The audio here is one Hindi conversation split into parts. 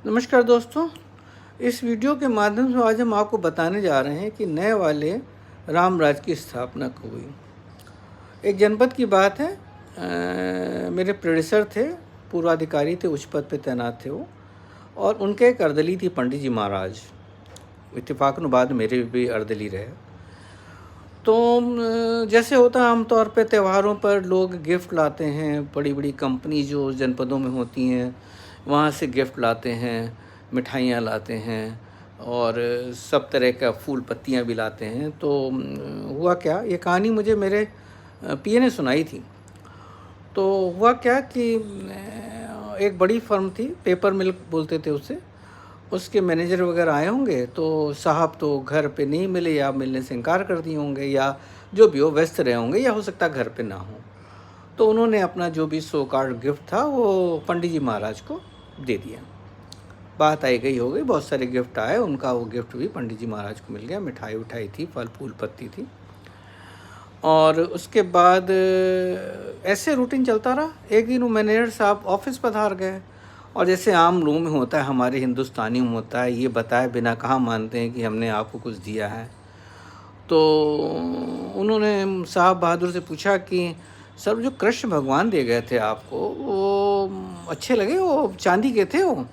नमस्कार दोस्तों, इस वीडियो के माध्यम से आज हम आपको बताने जा रहे हैं कि नए वाले राम राज्य की स्थापना कब हुई। एक जनपद की बात है। मेरे प्रेडेसर थे, पूर्वाधिकारी थे, उच्च पद पे तैनात थे वो, और उनके एक अर्दली थी पंडित जी महाराज। इत्तेफाकन बाद मेरे भी अर्दली रहे। तो जैसे होता है आमतौर पे त्योहारों पर लोग गिफ्ट लाते हैं, बड़ी बड़ी कंपनी जो जनपदों में होती हैं वहाँ से गिफ्ट लाते हैं, मिठाइयाँ लाते हैं और सब तरह का फूल पत्तियाँ भी लाते हैं। तो हुआ क्या, ये कहानी मुझे मेरे पीए ने सुनाई थी। तो हुआ क्या कि एक बड़ी फर्म थी, पेपर मिल बोलते थे उसे, उसके मैनेजर वगैरह आए होंगे। तो साहब तो घर पे नहीं मिले या मिलने से इनकार कर दिए होंगे या जो भी हो व्यस्त रहे होंगे, या हो सकता घर पे ना हो। तो उन्होंने अपना जो भी सो कार्ड गिफ्ट था वो पंडित जी महाराज को दे दिया। बात आई गई हो गई, बहुत सारे गिफ्ट आए, उनका वो गिफ्ट भी पंडित जी महाराज को मिल गया। मिठाई उठाई थी, फल फूल पत्ती थी। और उसके बाद ऐसे रूटीन चलता रहा। एक दिन वो मैनेजर साहब ऑफिस पधार गए और जैसे आम लोगों में होता है, हमारे हिंदुस्तानी में होता है, ये बताए बिना कहाँ मानते हैं कि हमने आपको कुछ दिया है। तो उन्होंने साहब बहादुर से पूछा कि सर, जो कृष्ण भगवान दे गए थे आपको वो अच्छे लगे? वो चांदी के थे, वो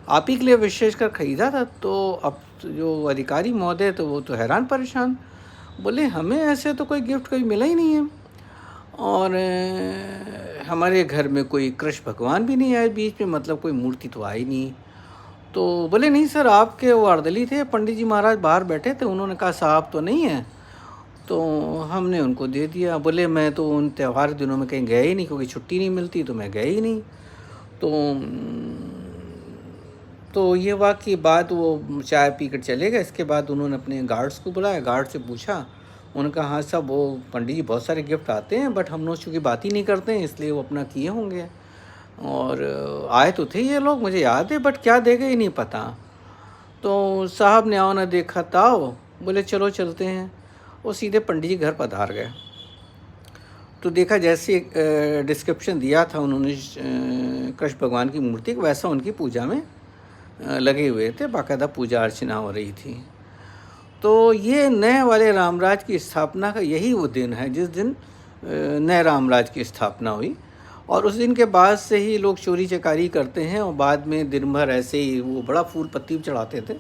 आप ही के लिए विशेषकर खरीदा था। तो अब जो अधिकारी महोदय तो वो तो हैरान परेशान, बोले हमें ऐसे तो कोई गिफ्ट कभी मिला ही नहीं है, और हमारे घर में कोई कृष्ण भगवान भी नहीं आए बीच में, मतलब कोई मूर्ति तो आई नहीं। तो बोले नहीं सर, आपके वो अर्दली थे पंडित जी महाराज बाहर बैठे थे, उन्होंने कहा साहब तो नहीं है, तो हमने उनको दे दिया। बोले मैं तो उन त्यौहार दिनों में कहीं गया ही नहीं, क्योंकि छुट्टी नहीं मिलती, तो मैं गया ही नहीं। तो ये हुआ कि बाद वो चाय पी कर चले गए। इसके बाद उन्होंने अपने गार्ड्स को बुलाया, गार्ड से पूछा, उन्होंने कहा हाँ साहब, वो पंडित जी बहुत सारे गिफ्ट आते हैं, बट हम लोग चूँकि बात ही नहीं करते हैं इसलिए वो अपना किए होंगे। और आए तो थे ये लोग, मुझे याद है, बट क्या दे गए नहीं पता। तो साहब ने आओ ना देखा ताओ, बोले चलो चलते हैं। वो सीधे पंडित जी घर पधार गए। तो देखा जैसे डिस्क्रिप्शन दिया था उन्होंने कृष्ण भगवान की मूर्ति को, वैसा उनकी पूजा में लगे हुए थे, बाकायदा पूजा अर्चना हो रही थी। तो ये नए वाले रामराज की स्थापना का यही वो दिन है जिस दिन नए रामराज की स्थापना हुई। और उस दिन के बाद से ही लोग चोरी चकारी करते हैं और बाद में दिन भर ऐसे ही वो बड़ा फूल पत्ती चढ़ाते थे।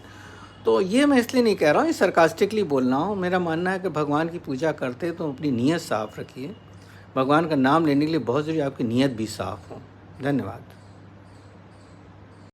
तो ये मैं इसलिए नहीं कह रहा हूँ, ये सरकास्टिकली बोल रहा हूँ। मेरा मानना है कि भगवान की पूजा करते तो अपनी नीयत साफ़ रखिए। भगवान का नाम लेने के लिए बहुत ज़रूरी आपकी नीयत भी साफ़ हो। धन्यवाद।